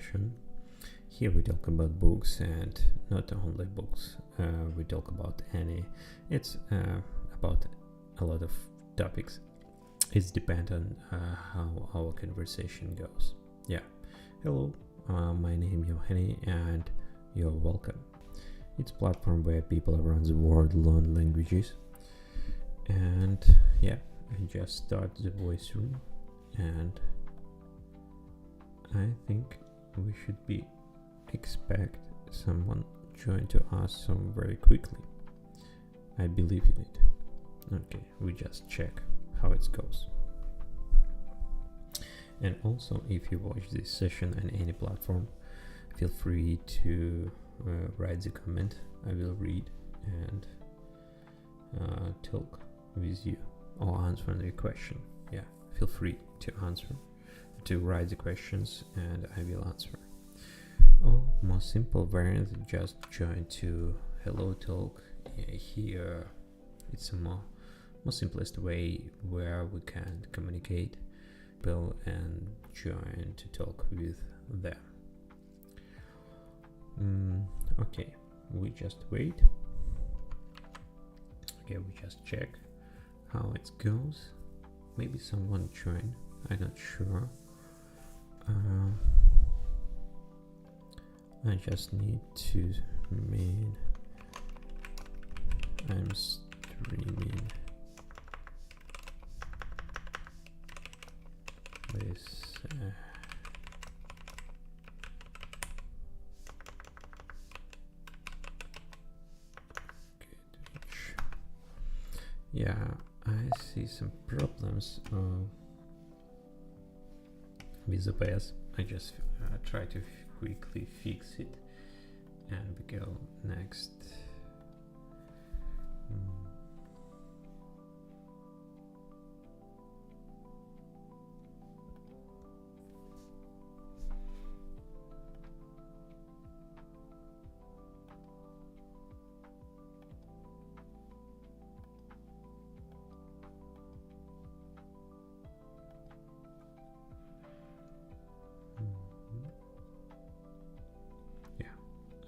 session. Here we talk about books, and not only books. We talk about any. It's about a lot of topics. It's depend on how our conversation goes. Yeah. Hello, my name is Yohani, and you're welcome. It's a platform where people around the world learn languages. And yeah, I just start the voice room, and I think we should be expect someone join to us so very quickly. I believe in it. Okay, we just check how it goes. And also, if you watch this session on any platform, feel free to write the comment. I will read and talk with you or answer the question. Yeah, feel free to write the questions and I will answer. Or more simple variant, just join to Hello Talk. Here it's a more simplest way where we can communicate people and join to talk with them. Okay, we just wait. Okay, we just check how it goes. Maybe someone join, I'm not sure. I just need to mean I'm streaming this yeah, I see some problems with the OBS. I just try to quickly fix it and we go next.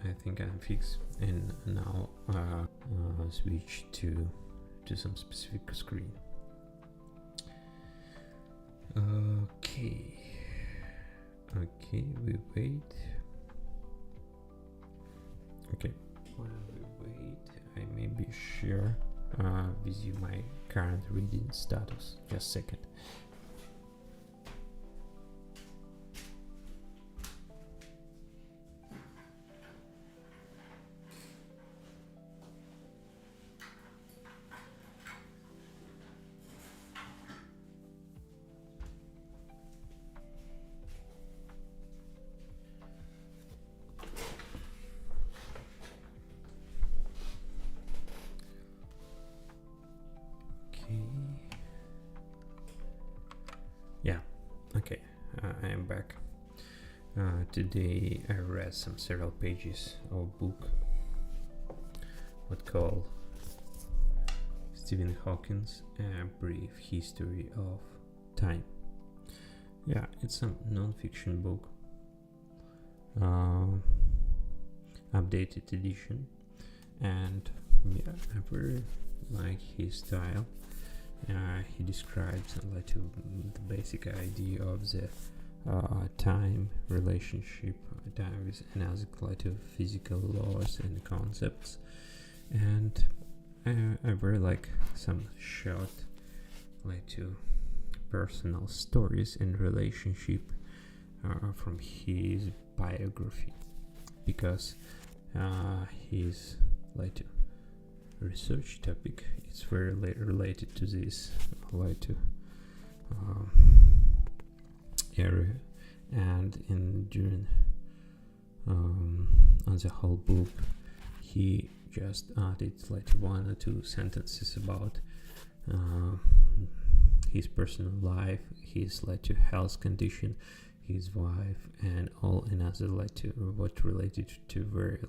I think I'm fixed, and now switch to some specific screen. Okay, we wait. Okay, while we wait, I maybe share with you my current reading status. Just a second. Okay, I am back. Today I read several pages of book what called Stephen Hawking's A Brief History of Time. Yeah, it's a non-fiction book, updated edition, and yeah, I very like his style. He describes the basic idea of the time relationship, time with another physical laws and concepts, and I very like some short personal stories and relationship from his biography, because his research topic is very related to this area, and during on the whole book he just added one or two sentences about his personal life, his health condition, his wife, and all another what related to very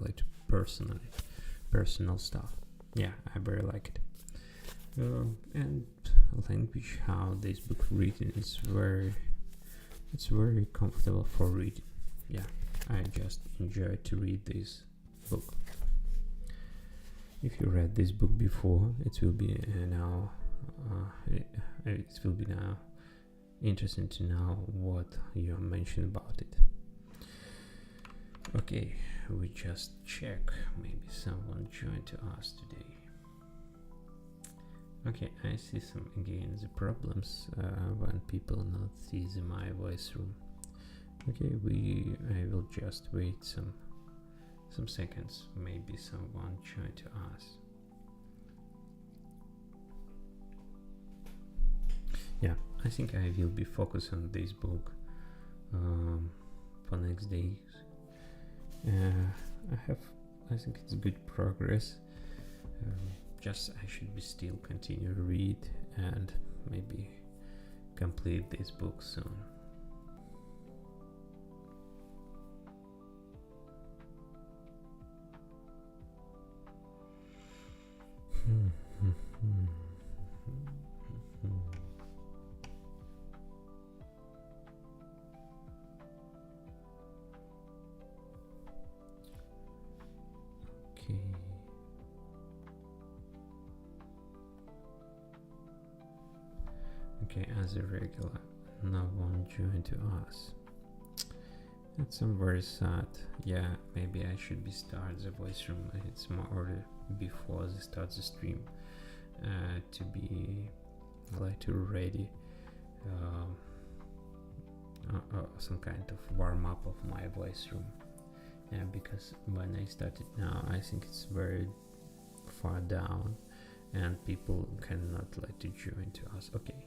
personal stuff. Yeah, I very like it. And language, how this book written is very comfortable for reading. yeah, I just enjoyed to read this book. If you read this book before, it will be now interesting to know what you mentioned about it. Okay, we just check, maybe someone joined to us today. Okay, I see the problems when people not see my voice room. Okay, I will just wait some seconds, maybe someone joined to us. Yeah, I think I will be focused on this book for next days. I think it's good progress. Just I should be still continue to read and maybe complete this book soon. Okay, as a regular, no one joined to us. That's very sad. Yeah, maybe I should be start the voice room. It's more before they start the stream to be ready some kind of warm up of my voice room. Yeah, because when I started now, I think it's very far down and people cannot to join to us. Okay,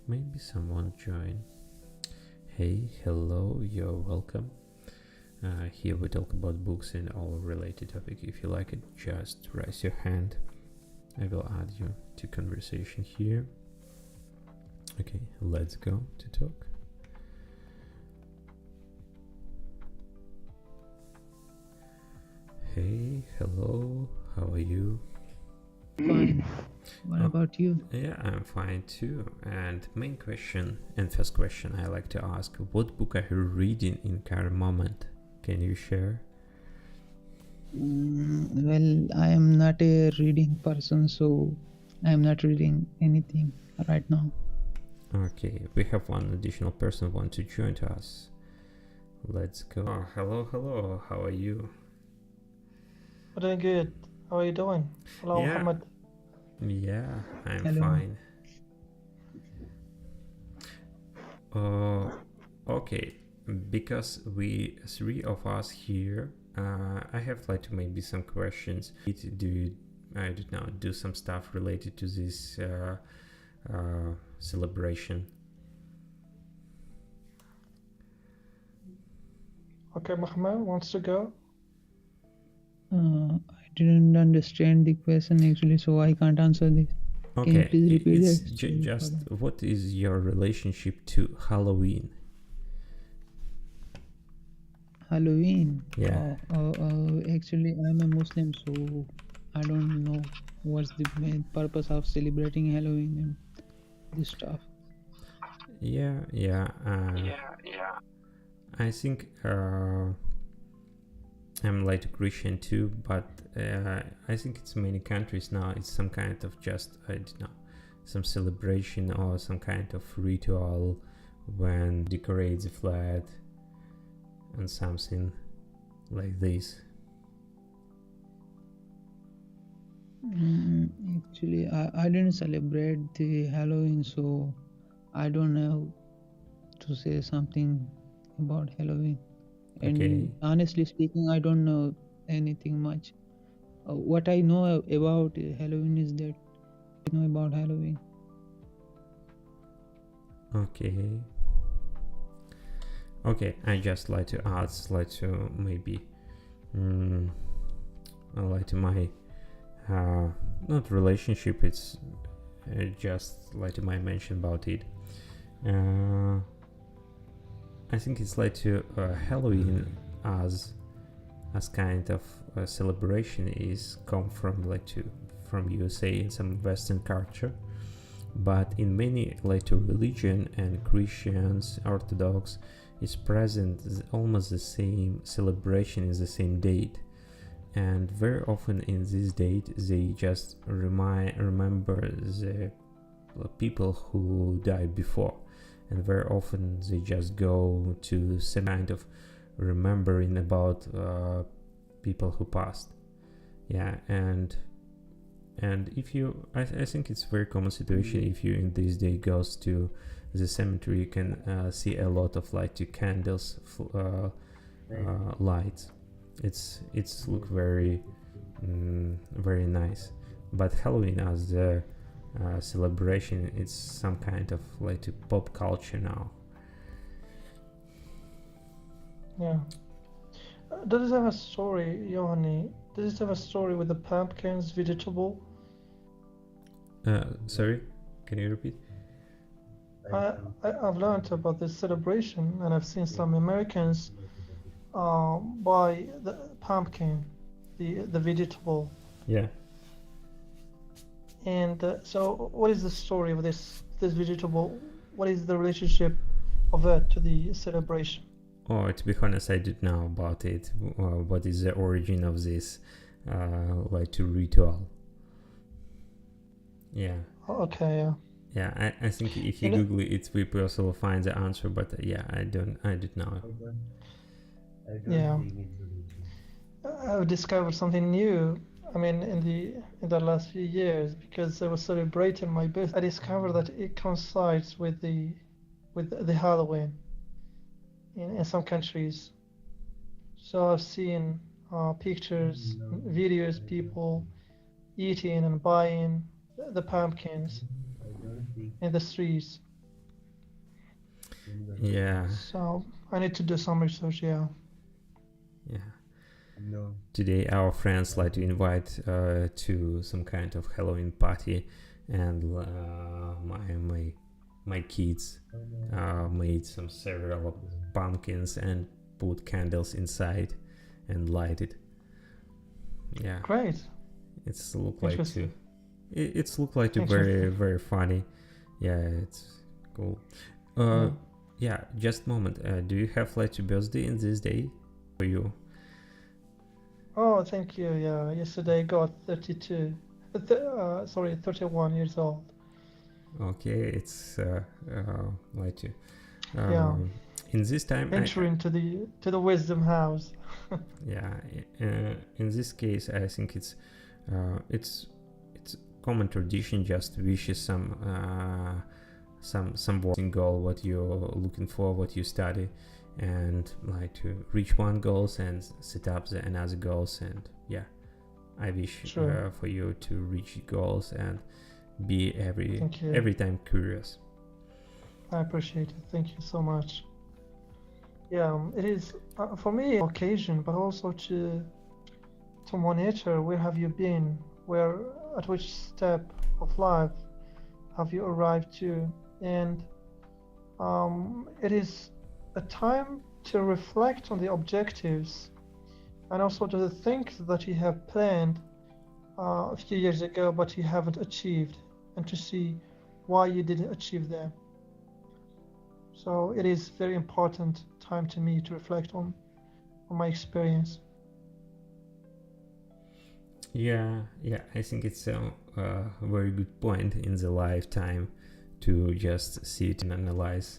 maybe someone join. Hey, hello, you're welcome. Here we talk about books and all related topic. If you like it, just raise your hand. I will add you to conversation here. Okay, let's go to talk. Hey, hello, how are you? Fine. What about you? Yeah, I'm fine too. And main question and first question I like to ask, what book are you reading in current moment? Can you share? Well, I am not a reading person, so I am not reading anything right now. Okay, we have one additional person want to join to us. Let's go. Oh, hello, how are you? I'm doing good. How are you doing? Hello, Yeah. Muhammad. Yeah, I'm Hello. fine. Okay, because we three of us here, I have maybe some questions. I don't know, do some stuff related to this celebration. Okay, Muhammad wants to go. I didn't understand the question actually, so I can't answer this. Okay, can you please repeat it's it? just what is your relationship to Halloween? Halloween? Yeah. Actually, I'm a Muslim, so I don't know what's the main purpose of celebrating Halloween and this stuff. Yeah. I think I'm Christian too, but I think it's many countries now. It's some kind of just, I don't know, some celebration or some kind of ritual when decorate the flat and something like this. Actually, I didn't celebrate the Halloween, so I don't know to say something about Halloween. And Okay. honestly speaking, I don't know anything much. What I know about Halloween is that I know about Halloween. Okay, I just like to ask, maybe to my not relationship, it's just to my mention about it. I think it's to Halloween as kind of a celebration is come from from USA and some Western culture, but in many religion and Christians, Orthodox, is present almost the same celebration is the same date, and very often in this date they just remember the people who died before, and very often they just go to some kind of remembering about people who passed. Yeah, and if you I think it's a very common situation. If you in this day goes to the cemetery, you can see a lot of lighted candles, lights. It's look very very nice. But Halloween as the celebration, it's some kind of like pop culture now. Yeah. Does it have a story, Johanny? Does it have a story with the pumpkins, vegetable? Sorry, can you repeat? I've learned about this celebration, and I've seen some Americans buy the pumpkin, the vegetable. Yeah. And so, what is the story of this vegetable? What is the relationship of it to the celebration? Oh, to be honest, I didn't know about it. What is the origin of this like ritual? Yeah. Okay, yeah. Yeah, I think if you Google it, we will find the answer. But yeah, I didn't know. Yeah. I've discovered something new. I mean, in the last few years, because I was celebrating my birthday, I discovered that it coincides with the Halloween in some countries. So I've seen pictures, videos, people eating and buying the pumpkins in the streets. Yeah. So I need to do some research. Yeah. Yeah. Today our friends like to invite to some kind of Halloween party, and my kids made some several pumpkins and put candles inside and light it. Yeah. Great. It's look like to. It's look like to very very funny. Yeah, it's cool. Yeah. Just a moment. Do you have like your birthday in this day for you? Oh, thank you. Yeah, yesterday I got 31 years old. Okay, it's like to. Yeah. In this time, entering to the wisdom house. Yeah. In this case, I think it's common tradition just to wish some goal, what you're looking for, what you study, and like to reach one goals and set up another goals. And yeah, I wish for you to reach goals and be every time curious. I appreciate it. Thank you so much. Yeah, it is for me occasion, but also to monitor where have you been, at which step of life have you arrived to, and it is a time to reflect on the objectives and also to the things that you have planned a few years ago but you haven't achieved, and to see why you didn't achieve them. So it is very important time to me to reflect on my experience. Yeah, I think it's a very good point in the lifetime to just sit and analyze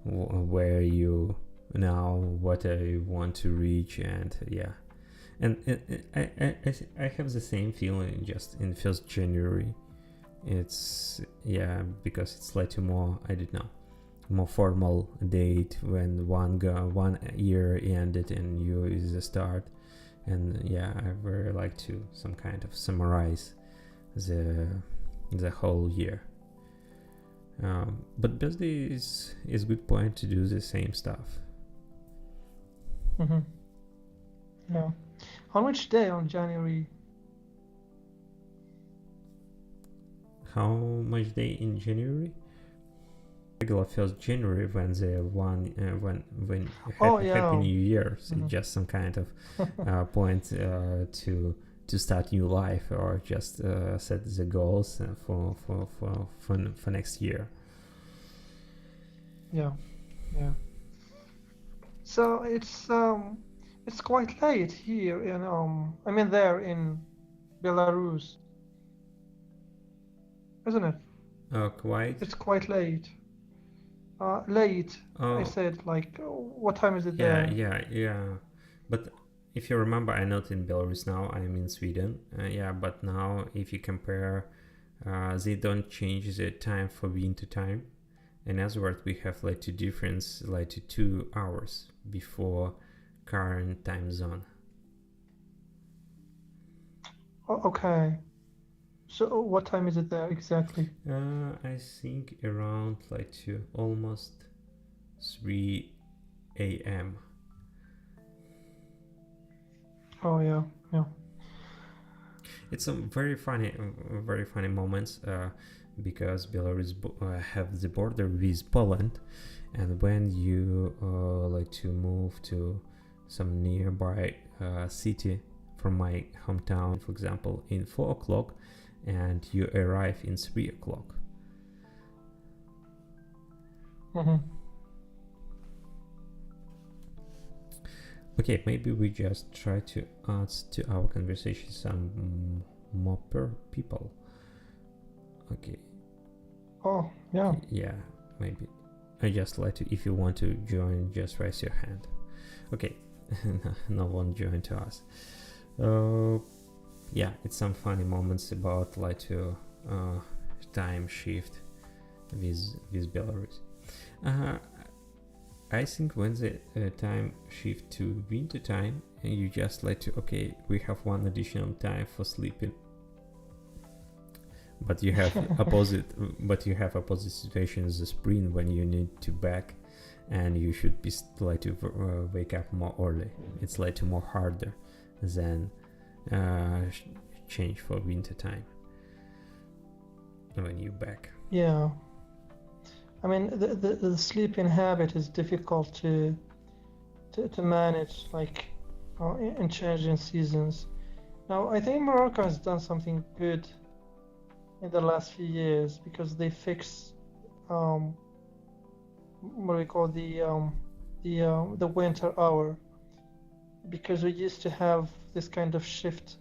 where you now, what I want to reach, and yeah. And I have the same feeling just in 1st January. It's because it's like a more, I don't know, more formal date when one year ended and new is the start. And yeah, I very like to some kind of summarize the whole year. But birthday is good point to do the same stuff. Mm-hmm. Yeah. On which day on January? How much day in January? Regular 1st January, when the one when Happy New Year. So just some kind of point to start new life, or just set the goals for next year. Yeah. So it's quite late here in I mean there in Belarus, isn't it? Quite. It's quite late. Late. I Oh, said like what time is it yeah, there? yeah. But if you remember, I'm not in Belarus now. I'm in Sweden. Yeah, but now if you compare, they don't change the time for winter time. In other words, we have like two difference, like 2 hours before current time zone. Okay. So what time is it there exactly? I think around like to almost 3 a.m. Oh yeah, yeah. It's some very funny moments because Belarus have the border with Poland, and when you like to move to some nearby city from my hometown, for example, in 4 o'clock, and you arrive in 3 o'clock. Mm-hmm. Okay, maybe we just try to add to our conversation some more people. Okay. Oh yeah. Yeah, maybe. I just let you, if you want to join, just raise your hand. Okay, no one joined to us. Yeah, it's some funny moments about like to time shift with Belarus. I think when the time shift to winter time, you just like to okay, we have one additional time for sleeping. But you have opposite situations the spring when you need to back and you should be like to wake up more early. It's like to more harder than change for winter time when you back. Yeah. I mean the sleeping habit is difficult to manage like in changing seasons. Now I think Morocco has done something good in the last few years because they fix what we call the winter hour, because we used to have this kind of shift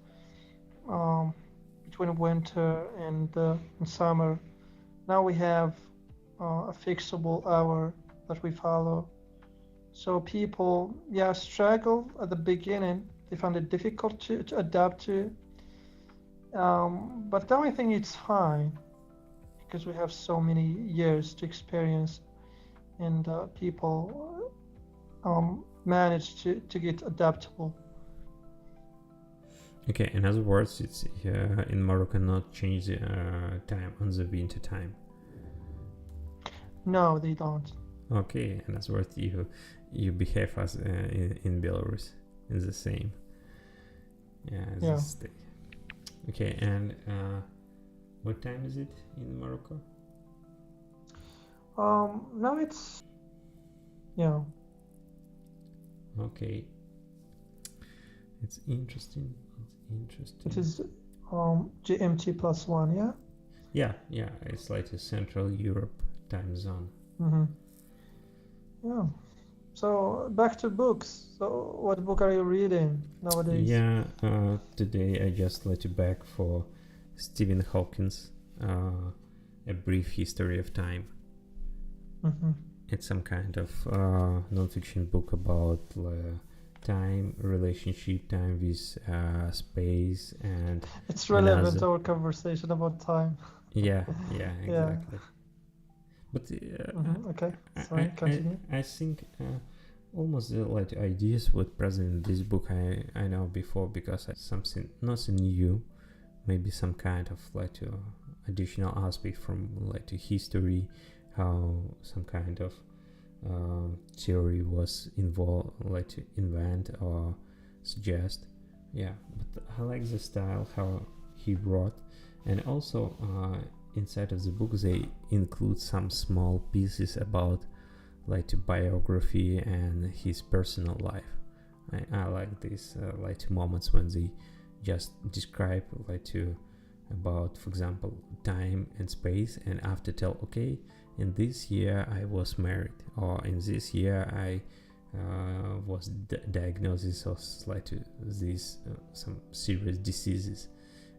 um, between winter and summer. Now we have a fixable hour that we follow. So people, yeah, struggle at the beginning. They found it difficult to adapt to. But now I think it's fine because we have so many years to experience, and people manage to get adaptable. Okay, in other words, it's in Morocco not change the time on the winter time. No, they don't. Okay, and that's what you behave as in Belarus in the same. Yeah, Yeah. state. Okay, and what time is it in Morocco? Now it's yeah. Okay, it's interesting. It is GMT plus one. Yeah. Yeah, it's like a Central Europe time zone. Mm-hmm. Yeah. So back to books. So what book are you reading nowadays? Yeah, today I just let you back for Stephen Hawking's A Brief History of Time. Mm-hmm. It's some kind of non-fiction book about time, relationship, time with space, and It's relevant another. to our conversation about time. Yeah, Yeah. exactly. But Okay. Sorry. Continue. I think almost the like ideas what present in this book I know before because something nothing new, maybe some kind of like additional aspect from like to history, how some kind of theory was involved, like to invent or suggest. Yeah, but I like the style how he wrote, and also inside of the book they include some small pieces about like to biography and his personal life. I like these like to moments when they just describe like to about, for example, time and space, and after tell okay, in this year I was married, or in this year I was diagnosis of like these some serious diseases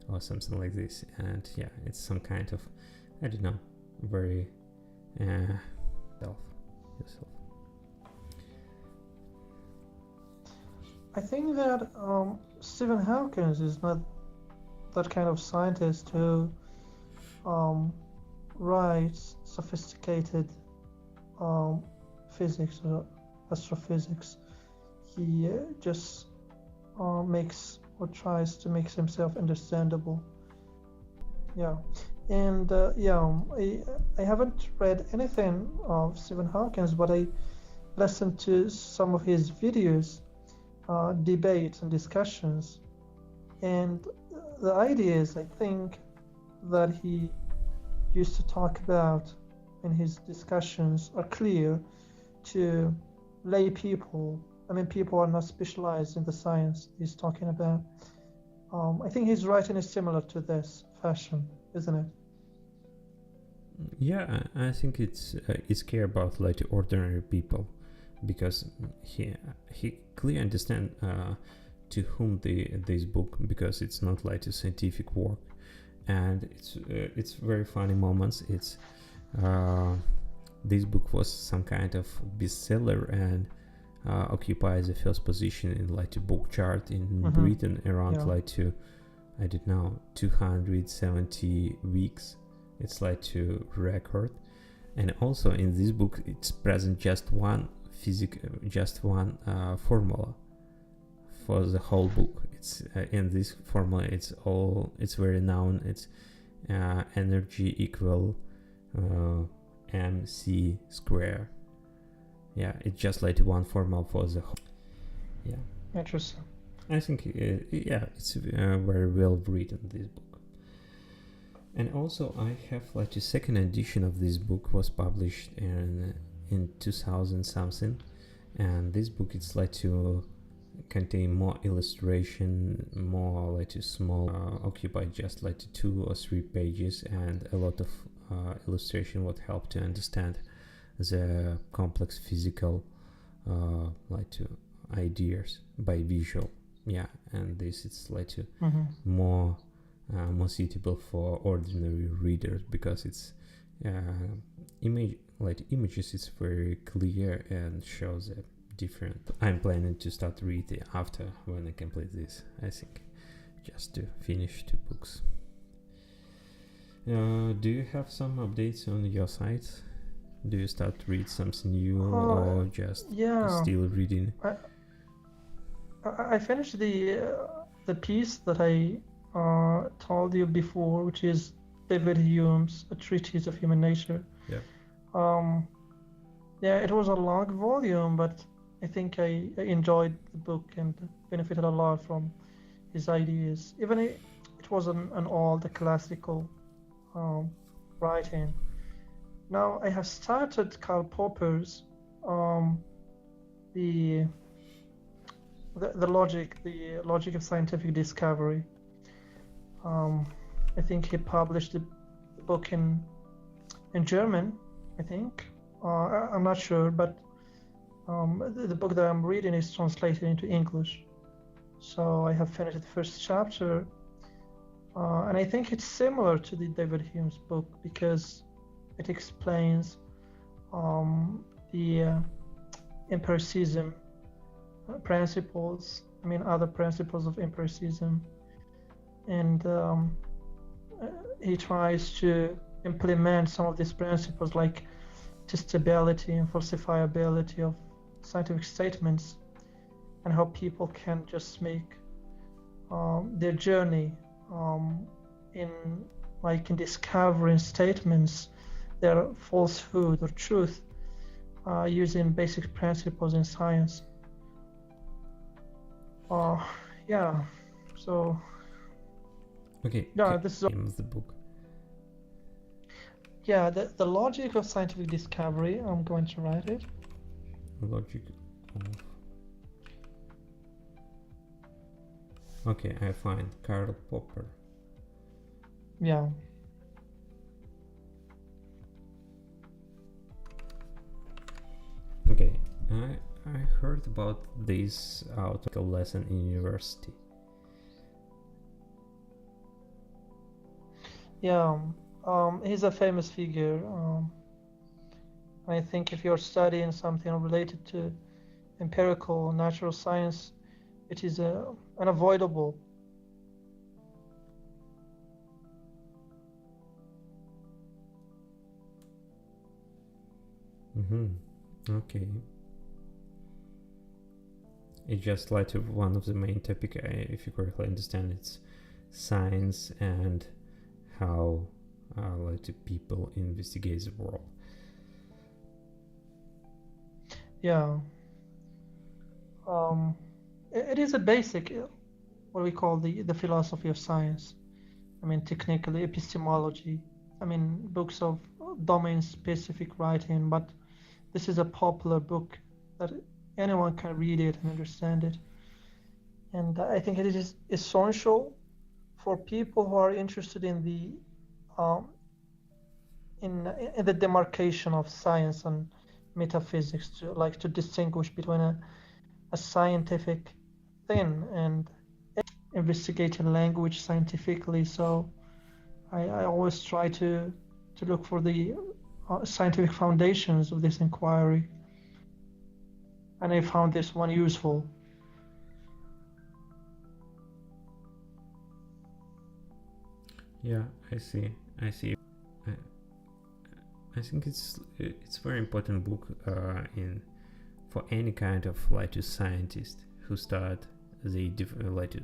or something like this. And yeah, it's some kind of, I don't know, very self yourself. I think that Stephen Hawking is not that kind of scientist who writes sophisticated physics or astrophysics. He just makes or tries to make himself understandable. Yeah, and I haven't read anything of Stephen Hawking's, but I listened to some of his videos, debates and discussions, and the ideas I think that he used to talk about in his discussions are clear to lay people. I mean, people are not specialized in the science he's talking about. I think his writing is similar to this fashion, isn't it? Yeah, I think it's care about like ordinary people, because he clearly understand to whom this book, because it's not like a scientific work, and it's very funny moments. It's this book was some kind of bestseller and occupies the first position in like a book chart in Britain around like to, I don't know, 270 weeks. It's like to record. And also in this book it's present just one formula for the whole book. It's in this formula it's very known. It's energy equal mc square. Yeah, it's just like one formula for the whole. Yeah, Interesting. I think it's very well written, this book. And also I have like a second edition of this book, was published in 2000 something, and this book it's like to contain more illustration, more like a small occupy just like 2 or 3 pages, and a lot of illustration would help to understand the complex physical ideas by visual. Yeah, and this it's like to more suitable for ordinary readers, because it's images is very clear and shows a different. I'm planning to start reading after when I complete this, I think, just to finish 2 books. Do you have some updates on your site? Do you start to read something new, or just still reading? I finished the piece that I told you before, which is David Hume's A Treatise of Human Nature. It was a long volume, but I think I enjoyed the book and benefited a lot from his ideas. Even it wasn't an all the classical writing. Now I have started Karl Popper's the logic of scientific discovery. I think he published the book in German, I think. I'm not sure, but the book that I'm reading is translated into English. So I have finished the first chapter, and I think it's similar to the David Hume's book, because it explains the empiricism principles, other principles of empiricism, and he tries to implement some of these principles, like testability and falsifiability of scientific statements, and how people can just make their journey in discovering statements, their falsehood or truth, using basic principles in science. So okay. This is the book. The logic of scientific discovery. I'm going to write it. Logic of... Okay, I find Karl Popper. Yeah. Okay, I heard about this out of a lesson in university. Yeah, he's a famous figure. I think if you're studying something related to empirical natural science, it is unavoidable. Okay. It's just like one of the main topic, if you correctly understand, it's science and how like people investigate the world. Yeah, it is a basic, what we call the philosophy of science. I mean, technically epistemology. I mean, books of domain-specific writing, but this is a popular book that anyone can read it and understand it. And I think it is essential for people who are interested in the in the demarcation of science and metaphysics to distinguish between a scientific thing and investigating language scientifically. So I always try to look for the scientific foundations of this inquiry, and I found this one useful. Yeah, I see. I think it's very important book in for any kind of like a scientist who start the like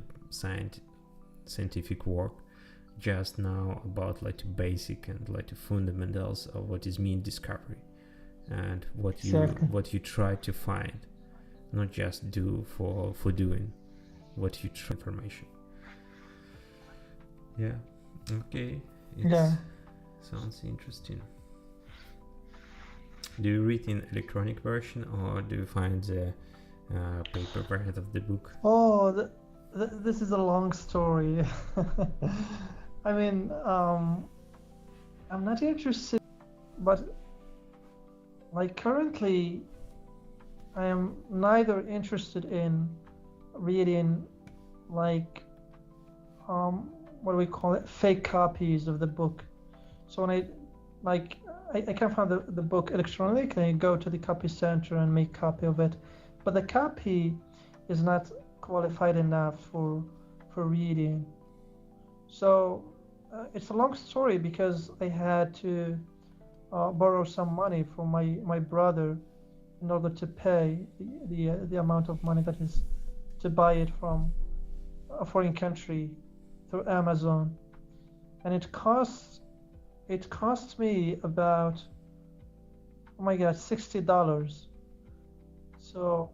scientific work. Just now about like basic and like fundamentals of what is mean discovery and what you try to find, not just do for doing what you try information. Yeah. Okay. Sounds interesting. Do you read in electronic version or do you find the paper version of the book? Oh, this is a long story. I mean, I'm not interested, but like currently, I am neither interested in reading like what do we call it, fake copies of the book. So when I can find the book electronically, I go to the copy center and make a copy of it, but the copy is not qualified enough for reading. So it's a long story because I had to borrow some money from my brother in order to pay the amount of money that is to buy it from a foreign country through Amazon, and it costs me about, oh my god, $60. So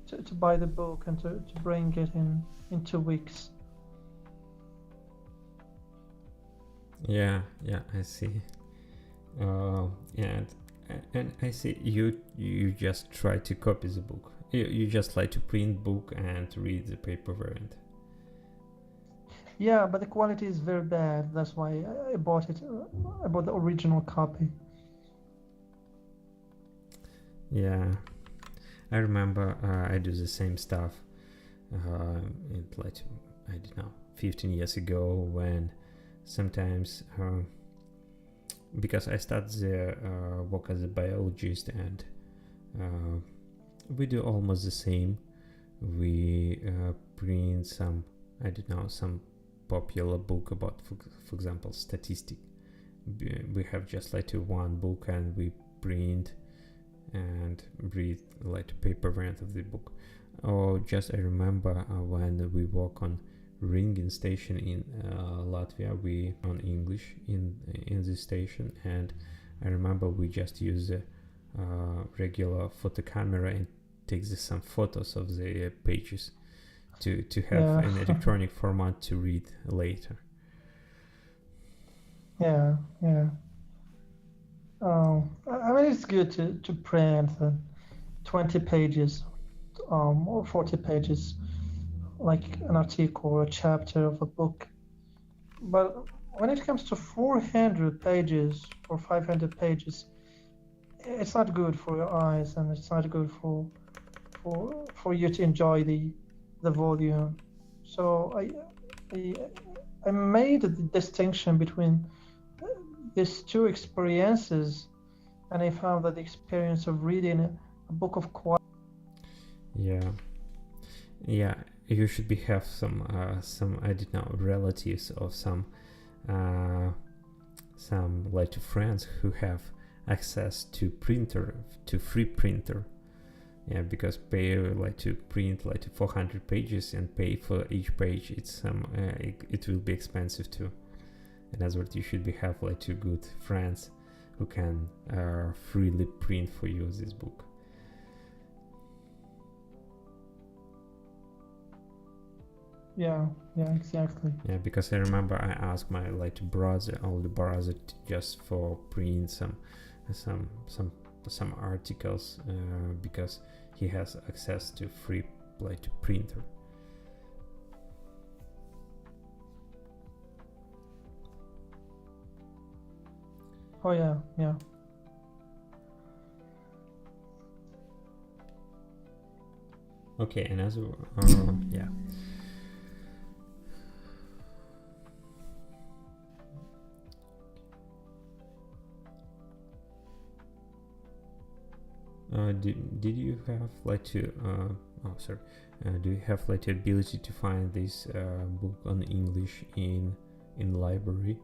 to buy the book and to bring it in 2 weeks. Yeah, I see. And I see you just try to copy the book. You just like to print book and read the paper variant. Yeah, but the quality is very bad. That's why I bought it. I bought the original copy. Yeah, I remember I do the same stuff. Like I don't know, 15 years ago when sometimes because I started the work as a biologist and we do almost the same. We print some, I don't know, some popular book about, for example, statistics. We have just like one book and we print and read like paper variant of the book. Or just I remember when we work on ringing station in Latvia, we on English in this station, and I remember we just use a regular photo camera and takes some photos of the pages to have an electronic format to read later. Yeah. I mean, it's good to print 20 pages or 40 pages, like an article or a chapter of a book. But when it comes to 400 pages or 500 pages, it's not good for your eyes and it's not good for for you to enjoy the volume. So I made the distinction between these two experiences, and I found that the experience of reading a book of quiet. Yeah, you should have some I don't know, relatives or some like friends who have access to free printer. Yeah, because pay like to print like 400 pages and pay for each page, it's it will be expensive too. And as well, you should have like two good friends who can freely print for you this book. Yeah, exactly. Yeah, because I remember I asked my older brother just for print some articles because he has access to free to printer. Oh yeah. Okay, and as yeah. Did you have do you have the ability to find this book on English in library?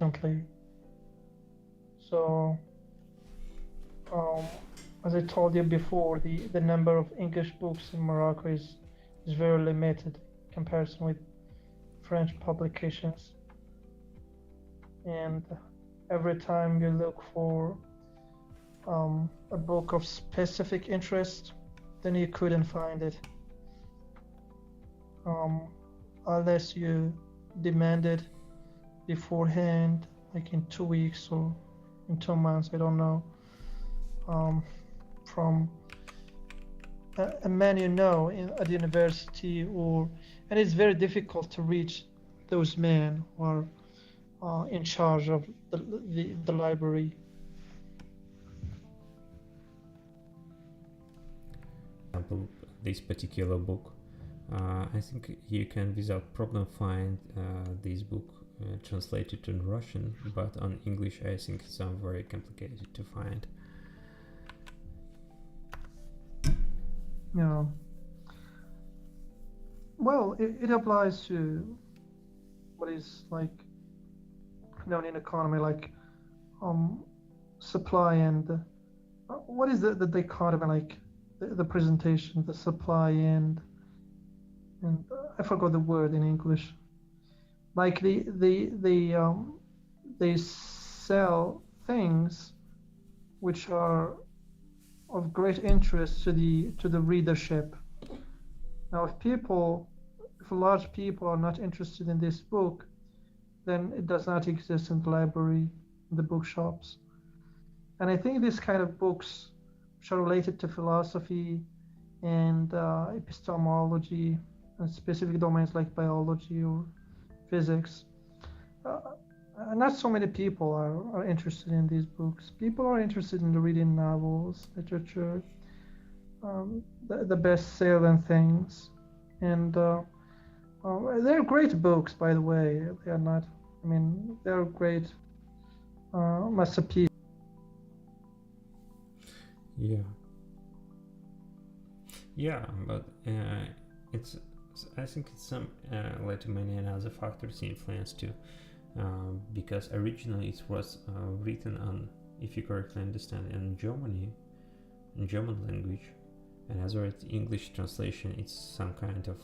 Okay. So as I told you before, the number of English books in Morocco is very limited in comparison with French publications, and every time you look for a book of specific interest, then you couldn't find it unless you demanded beforehand, like in 2 weeks or in 2 months, I don't know, from a man you know at university, and it's very difficult to reach those men who are in charge of the library. Example, this particular book, I think you can without problem find this book translated in Russian, but on English I think it's very complicated to find. Yeah. Well, it applies to what is like known in economy, like supply and what is the dichotomy, like the presentation, the supply and I forgot the word in English. Like they sell things which are of great interest to the readership. Now, if large people are not interested in this book, then it does not exist in the library, in the bookshops. And I think this kind of books, which are related to philosophy and epistemology and specific domains like biology or physics, not so many people are interested in these books. People are interested in reading novels, literature, the best-selling things, and they're great books, by the way. They are not. I mean, they're great masterpieces. Yeah, but it's. I think it's some like many other factors influence too. Because originally it was written on, if you correctly understand, in German language, and as well as English translation, it's some kind of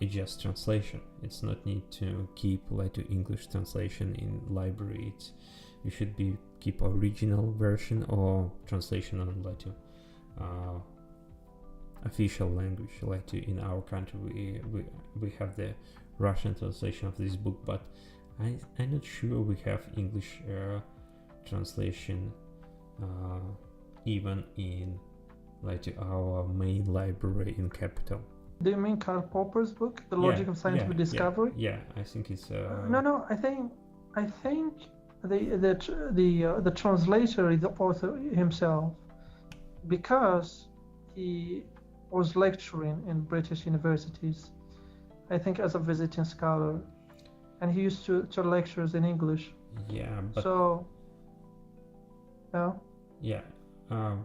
it's just translation. It's not need to keep like to English translation in library. You should keep original version or translation on like to official language. Like to in our country we have the Russian translation of this book, but I'm not sure we have English translation even in like our main library in capital. Do you mean Karl Popper's book, The Logic of Scientific Discovery? Yeah, I think it's. No. I think the translator is the author himself. because he was lecturing in British universities, I think as a visiting scholar, and he used to lectures in English. Yeah, but So, yeah, yeah,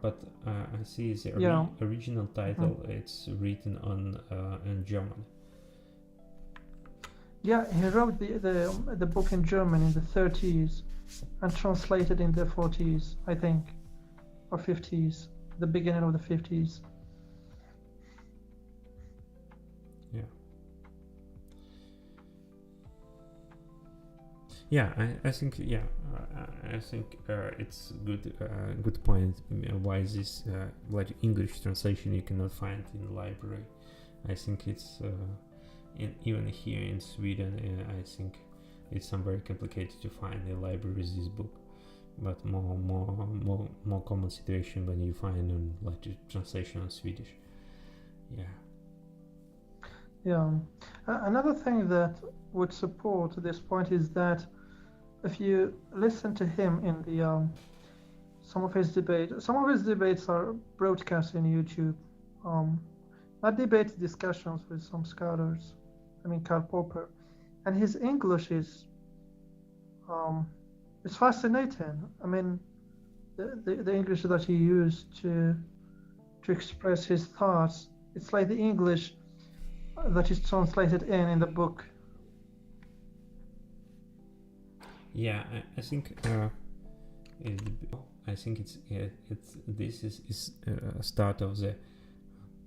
but I see the yeah, original title. It's written on in German. yeah. He wrote the book in German in the 30s and translated in the 40s, I think, or 50s, the beginning of the 50s. Yeah. Yeah, I think I think it's good point why this like English translation you cannot find in the library. I think it's even here in Sweden. I think it's very complicated to find in libraries this book, but more common situation when you find like the translation in Swedish. Yeah. Yeah. Another thing that would support this point is that if you listen to him in the some of his debates are broadcast in YouTube. Not debates, discussions with some scholars. I mean, Karl Popper, and his English is fascinating. I mean, the English that he used to express his thoughts. It's like the English that is translated in the book. Yeah, I think I think it's this is a start of the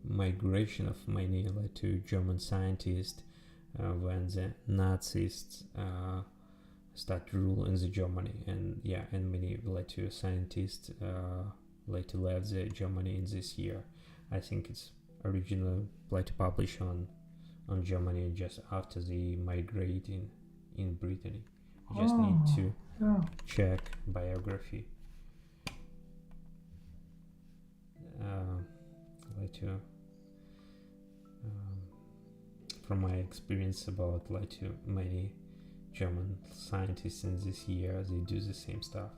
migration of many like to German scientists when the Nazis start ruling the Germany, and yeah, and many like to scientists like to left the Germany in this year. I think it's originally like published on Germany just after the migrating in Britain. You just need to check biography. Like to from my experience about like to many German scientists in this year, they do the same stuff.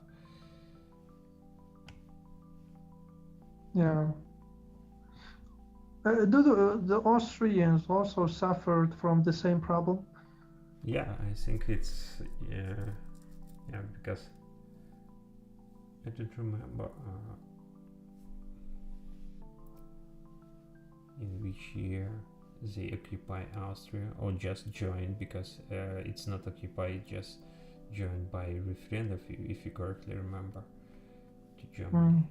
Yeah. Do the Austrians also suffered from the same problem? Yeah, I think it's yeah, because I don't remember in which year they occupy Austria or just joined, because it's not occupied, just joined by referendum, if you correctly remember, to Germany.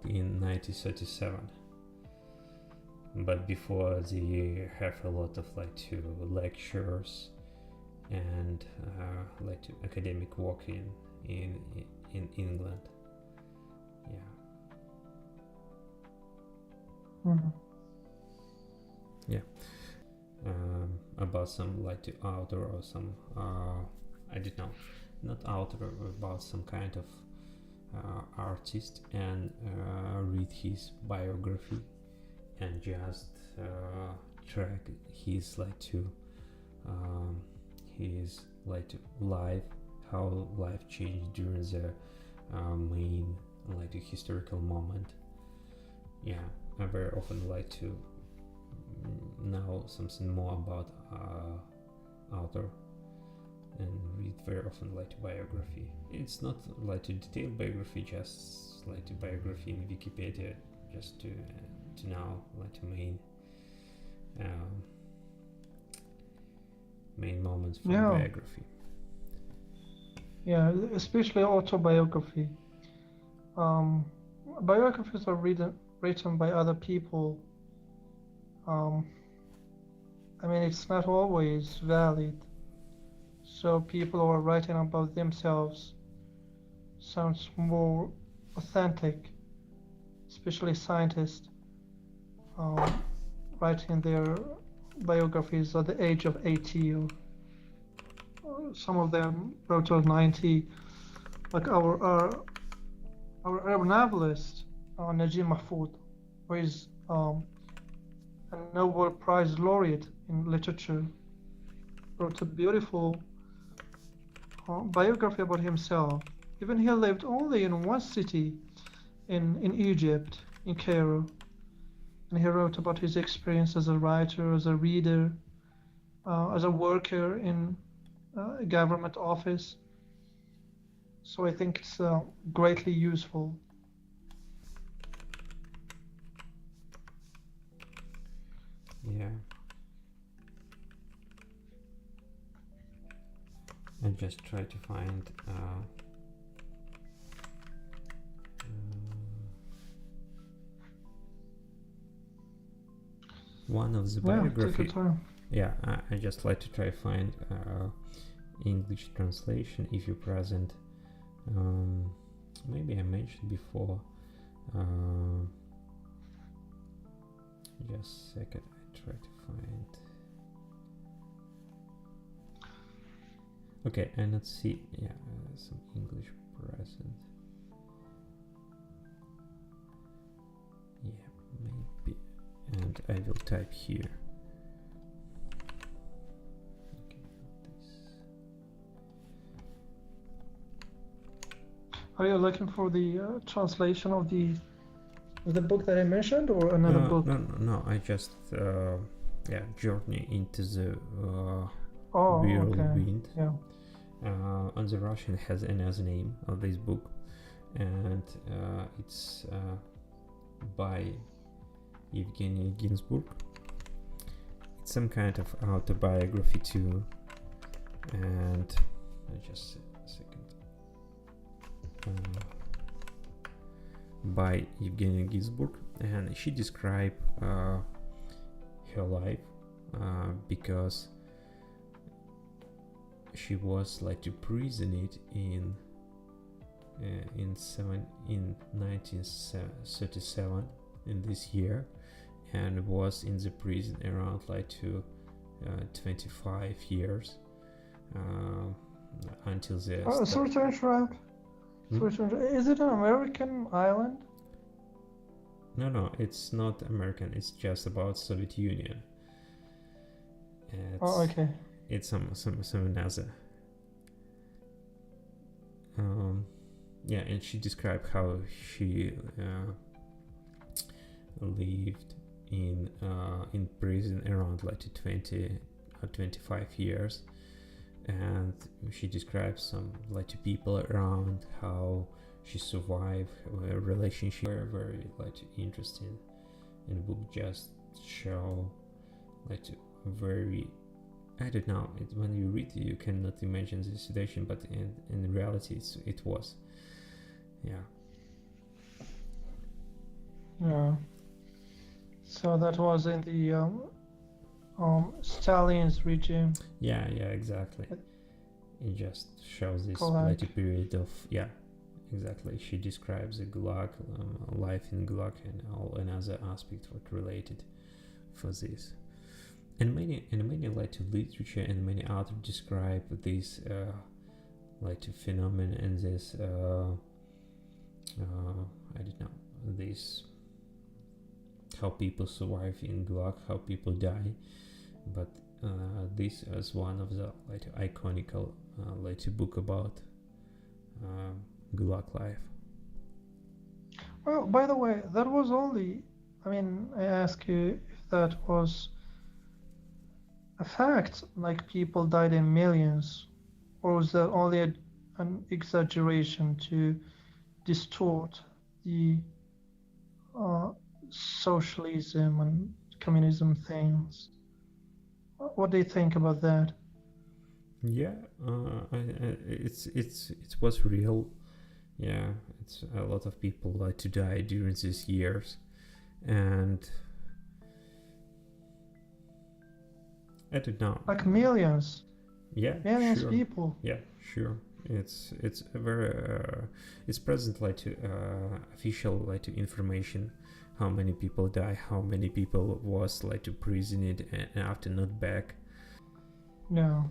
In 1937, but before they have a lot of like to lectures and like to academic work in England. Yeah. About some like the author or some I don't know, not author, about some kind of artist, and read his biography and just track his like to his like to life, how life changed during the main like the historical moment. Yeah, I very often like to know something more about author and read very often like biography. It's not like a detailed biography, just like a biography in Wikipedia, just to know like the main moments from biography. Yeah, especially autobiography. Biographies are written by other people. I mean, it's not always valid. So people who are writing about themselves sounds more authentic, especially scientists. writing their biographies at the age of 80, or some of them wrote at 90, like our novelist, Najib Mahfoud, who is a Nobel Prize laureate in literature, wrote a beautiful biography about himself. Even he lived only in one city in Egypt, in Cairo, and he wrote about his experience as a writer, as a reader, as a worker in a government office. So I think it's greatly useful. Yeah. I just try to find one of the Take your biography. time. Yeah, I just like to try find English translation if you're present. Maybe I mentioned before. Just a second, I try to find. Okay, and let's see. Yeah, some English present. Yeah, maybe. And I will type here. Okay, this. Are you looking for the translation of the book that I mentioned, or another book? No. I just journey into the whirlwind. Yeah. On the Russian has another name of this book, and it's by Evgeny Ginsburg. It's some kind of autobiography too, and just a second. By Evgeny Ginsburg, and she described her life because she was like imprisoned in 1937 in this year, and was in the prison around like 25 years until the Sorry to interrupt. Is it an American island? No, it's not American. It's just about Soviet Union. Okay. It's some another. Yeah, and she described how she lived in prison around like 20 or 25 years, and she describes some like people around, how she survived a relationship. Very like interesting, and the book just show like very, I don't know, when you read it you cannot imagine the situation, but in reality it was. Yeah. So that was in the Stalin's regime. Yeah, exactly. It just shows this Gulag. like a period of, yeah, exactly. She describes the Gulag, life in Gulag, and all another aspect what related for this. And many like to literature and many authors describe this like to phenomenon and this I don't know, this, how people survive in Gulag, how people die, but this is one of the like iconical like book about Gulag life. Well, by the way, that was only, I ask you if that was a fact, like people died in millions, or was that only an exaggeration to distort the socialism and communism things? What do you think about that? Yeah, it was real. Yeah, it's a lot of people like to die during these years, and I don't know. Like millions. Yeah, Millions sure. people. Yeah, sure. It's a very it's present like to official like to information how many people die, how many people was like to prison it and after not back. Yeah.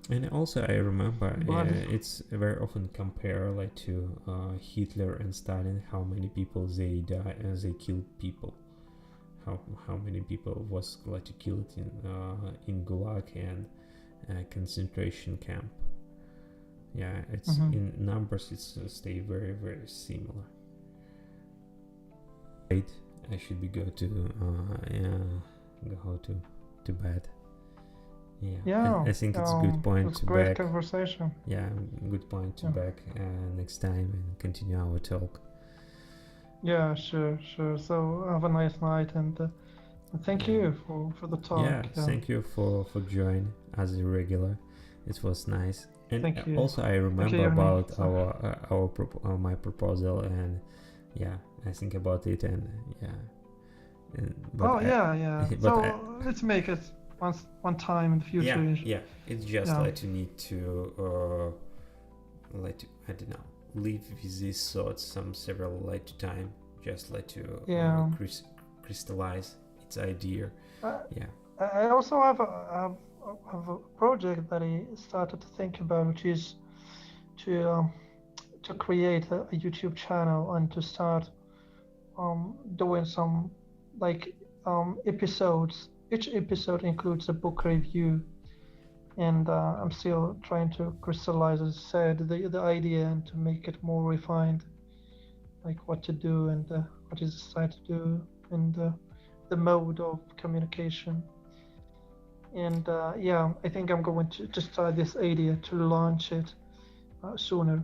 And also I remember But it's very often compare like to Hitler and Stalin, how many people they die and they killed people, how many people was like killed in Gulag and concentration camp. Yeah, it's in numbers it's stay very very similar. Right, I should be go to bed. yeah, I think it's a good point it's to great back. conversation. Yeah, good point to Yeah. back next time and continue our talk. Yeah, sure. So have a nice night, and thank you for the talk. Yeah, thank you for joining as a regular. It was nice. And Thank you. also I remember Yermin. about So- our my proposal, and yeah, I think about it, and yeah. Oh yeah. but So let's make it one time in the future. yeah, it's just Yeah. like you need to like to, I don't know, live with these thoughts some several like time, just like to Yeah. crystallize its idea. Yeah. I also have a project that I started to think about, which is to create a YouTube channel and to start doing some like episodes. Each episode includes a book review, and I'm still trying to crystallize, as I said, the idea and to make it more refined, like what to do and what is the site to do and the mode of communication. And yeah, I think I'm going to start this idea to launch it sooner.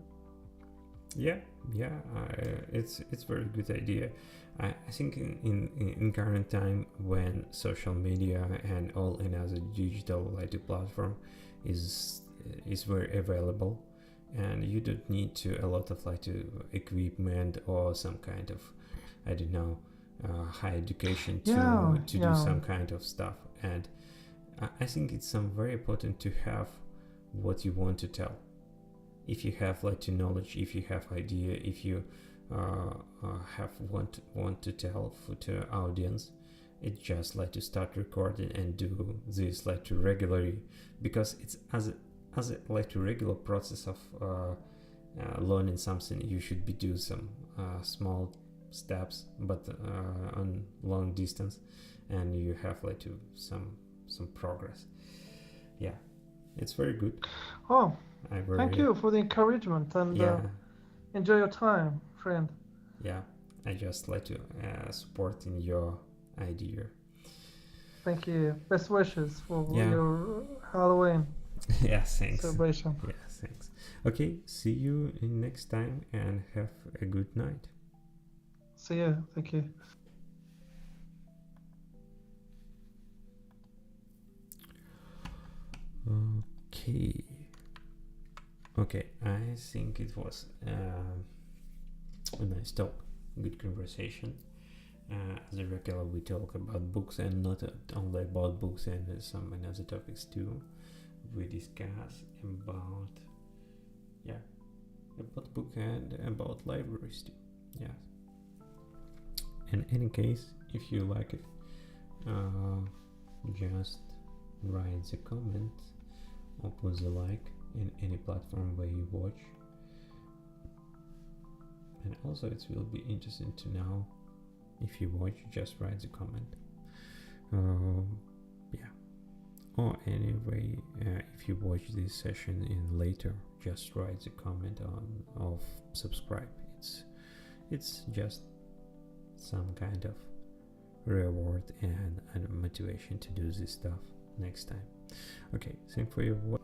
Yeah, it's very good idea. I think in current time when social media and all another digital like platform is very available, and you don't need to a lot of like equipment or some kind of, I don't know, high education to do some kind of stuff. And I think it's very important to have what you want to tell. If you have like knowledge, if you have idea, if you have want to tell to audience, it's just like to start recording and do this like to regularly, because it's as a like to regular process of learning something. You should be do some small steps, but on long distance, and you have like to some progress. Yeah, it's very good. Oh, thank you for the encouragement, and enjoy your time, friend. Yeah, I just like to support in your idea. Thank you. Best wishes for your Halloween. Yeah, thanks. Celebration. Yeah, thanks. Okay, see you in next time and have a good night. See you. Thank you. Okay, I think it was a nice talk, good conversation. As a regular, we talk about books, and not only about books, and some other topics too. We discuss about about book and about libraries too. Yeah. In any case, if you like it, just write the comment or put the like in any platform where you watch. And also it will be interesting to know if you watch, just write the comment. Or anyway, if you watch this session in later, just write the comment of subscribe. It's just some kind of reward and motivation to do this stuff next time. Okay, thank you for your watch.